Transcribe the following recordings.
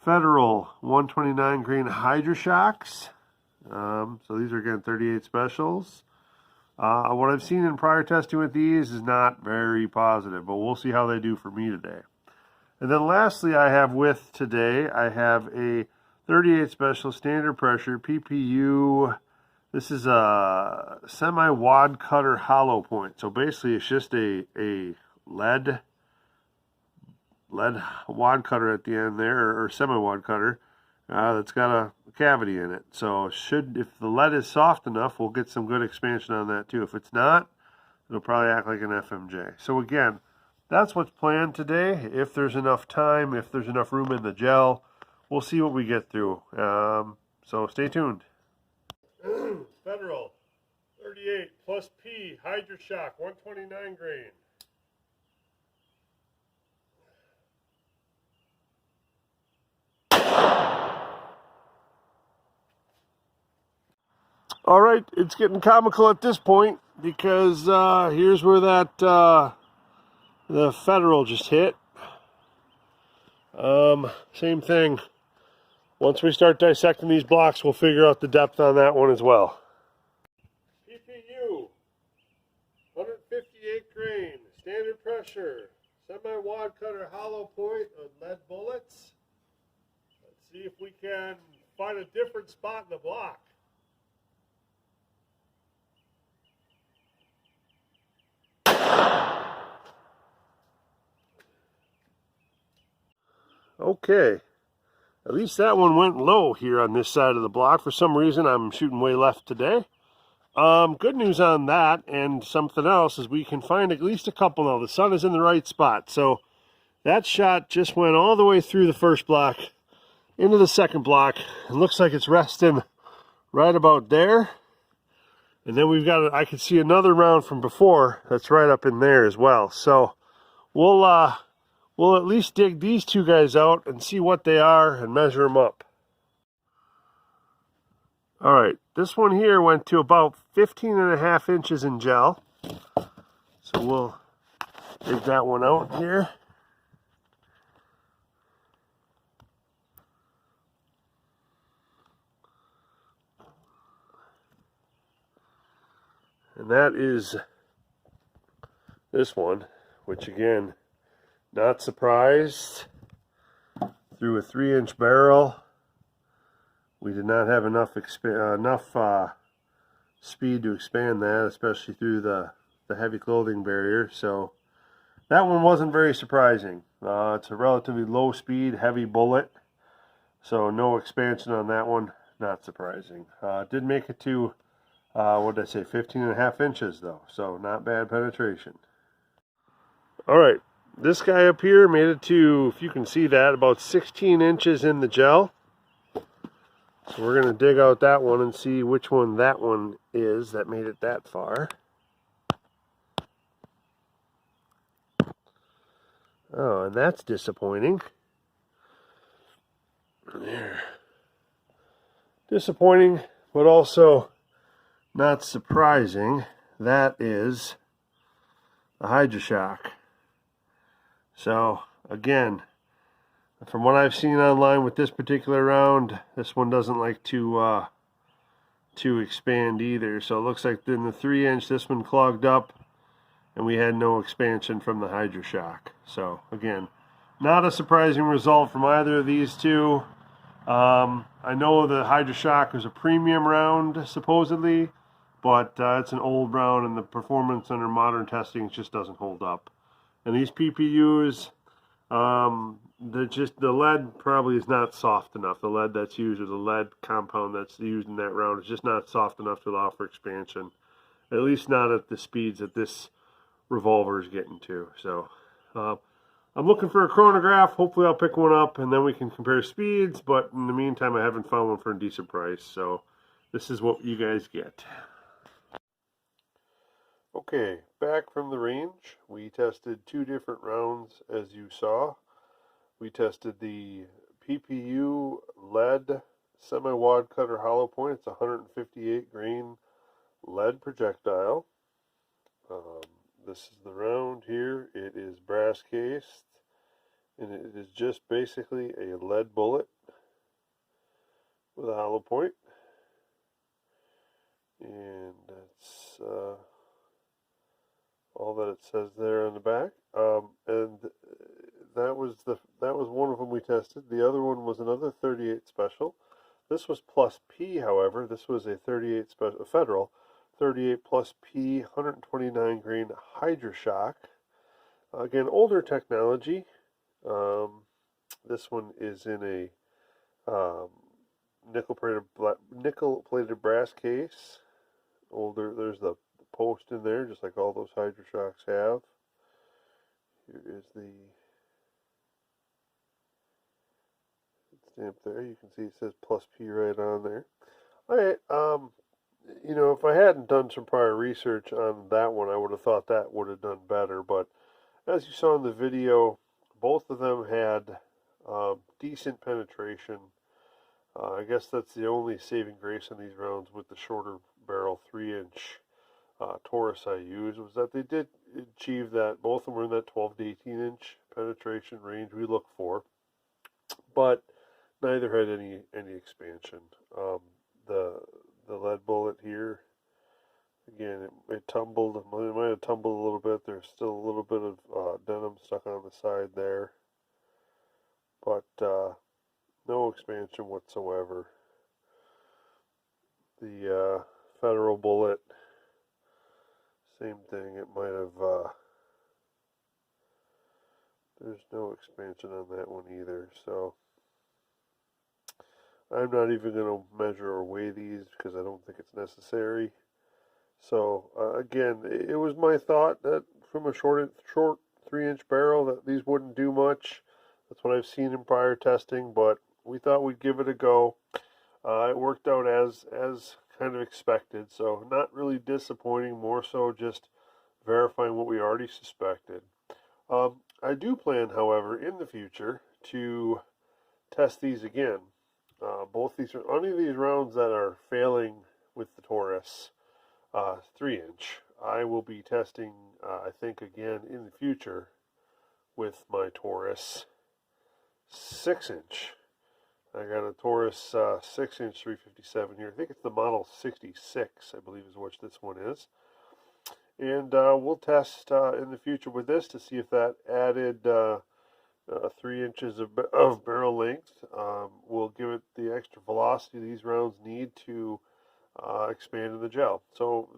Federal 129 grain Hydra-Shoks. So these are again 38 specials. What I've seen in prior testing with these is not very positive, but we'll see how they do for me today. And then lastly, I have with today, I have a 38 special standard pressure PPU. This is a semi-wad cutter hollow point. So basically it's just a lead wad cutter at the end there, or semi-wad cutter that's got a cavity in it. So if the lead is soft enough, we'll get some good expansion on that too. If it's not, it'll probably act like an FMJ. So again, that's what's planned today. If there's enough time, if there's enough room in the gel, we'll see what we get through. So stay tuned. Federal 38 plus P Hydra-Shok 129 grain. All right, it's getting comical at this point because here's where that the Federal just hit. Same thing. Once we start dissecting these blocks, we'll figure out the depth on that one as well. PPU 158 grain, standard pressure, semi-wad cutter hollow point on lead bullets. Let's see if we can find a different spot in the block. Okay, at least that one went low here on this side of the block. For some reason, I'm shooting way left today. Good news on that, and something else is we can find at least a couple now. The sun is in the right spot, so that shot just went all the way through the first block into the second block. It looks like it's resting right about there. And then we've got, I can see another round from before that's right up in there as well. So we'll at least dig these two guys out and see what they are and measure them up. All right, this one here went to about 15.5 inches in gel. So we'll dig that one out here. And that is this one, which again, not surprised. Through a 3-inch barrel, we did not have enough speed to expand that, especially through the heavy clothing barrier. So that one wasn't very surprising. It's a relatively low speed, heavy bullet. So no expansion on that one, not surprising. Did make it to, what did I say, 15.5 inches though. So not bad penetration. All right. This guy up here made it to, if you can see that, about 16 inches in the gel. So we're going to dig out that one and see which one that one is that made it that far. Oh, and that's disappointing. There. Disappointing, but also not surprising. That is a Hydra-Shok. So, again, from what I've seen online with this particular round, this one doesn't like to expand either. So it looks like in the 3-inch, this one clogged up, and we had no expansion from the Hydra-Shok. So, again, not a surprising result from either of these two. I know the Hydra-Shok is a premium round, supposedly, but it's an old round, and the performance under modern testing just doesn't hold up. And these PPUs, the lead probably is not soft enough. The lead that's used, or the lead compound that's used in that round, is just not soft enough to allow for expansion. At least not at the speeds that this revolver is getting to. So I'm looking for a chronograph. Hopefully I'll pick one up and then we can compare speeds. But in the meantime, I haven't found one for a decent price. So this is what you guys get. Okay, back from the range. We tested 2 different rounds, as you saw. We tested the PPU lead semi-wad cutter hollow point. It's a 158 grain lead projectile. This is the round here. It is brass cased, And it is just basically a lead bullet with a hollow point. And that's all that it says there on the back. And that was one of them we tested. The other one was another 38 special. This was plus P, however. This was a 38 special Federal 38 plus P 129 grain Hydra-Shok. Again, older technology. This one is in a nickel-plated brass case. Older. There's the post in there, just like all those Hydra-Shoks have. Here is the stamp there. You can see it says plus P right on there. Alright, you know, if I hadn't done some prior research on that one, I would have thought that would have done better. But as you saw in the video, both of them had decent penetration. I guess that's the only saving grace in these rounds with the shorter barrel 3-inch Taurus I used, was that they did achieve that. Both of them were in that 12 to 18-inch penetration range we look for, but neither had any expansion. The lead bullet here, again, it tumbled. It might have tumbled a little bit. There's still a little bit of denim stuck on the side there, but no expansion whatsoever. The Federal bullet, same thing. It might have, there's no expansion on that one either. So I'm not even going to measure or weigh these because I don't think it's necessary. So again, it was my thought that from a short 3-inch barrel that these wouldn't do much. That's what I've seen in prior testing, but we thought we'd give it a go. It worked out as kind of expected, so not really disappointing, more so just verifying what we already suspected. I do plan, however, in the future to test these again. Both these, any of these rounds that are failing with the Taurus 3-inch, I will be testing, I think, again in the future with my Taurus 6-inch. I got a Taurus 6-inch 357 here. I think it's the model 66, I believe is what this one is. And we'll test in the future with this to see if that added 3 inches of barrel length will give it the extra velocity these rounds need to expand in the gel. So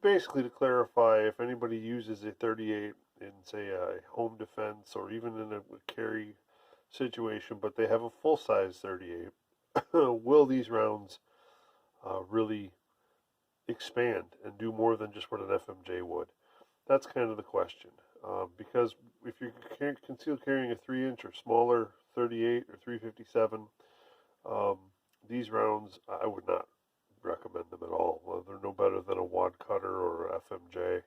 basically, to clarify, if anybody uses a 38 in, say, a home defense or even in a carry situation, but they have a full-size 38, will these rounds really expand and do more than just what an FMJ would? That's kind of the question. Because if you're concealed carrying a 3-inch or smaller 38 or 357, these rounds, I would not recommend them at all. They're no better than a wad cutter or FMJ.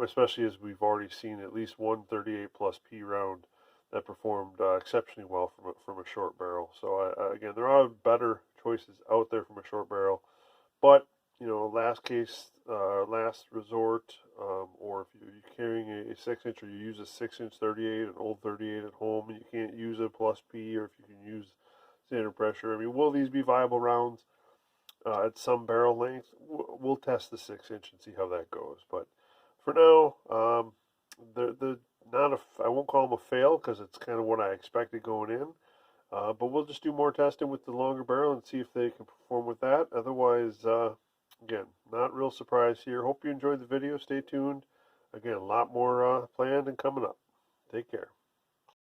Especially as we've already seen at least one 38 plus P round that performed exceptionally well from a short barrel. So again, there are better choices out there from a short barrel, but you know, last resort, or if you're carrying a 6-inch or you use a 6-inch 38, an old 38 at home, and you can't use a plus P, or if you can use standard pressure. I mean, will these be viable rounds at some barrel length? We'll test the 6-inch and see how that goes. But for now, they're not I won't call them a fail because it's kind of what I expected going in. But we'll just do more testing with the longer barrel and see if they can perform with that. Otherwise, again, not real surprised here. Hope you enjoyed the video. Stay tuned. Again, a lot more planned and coming up. Take care.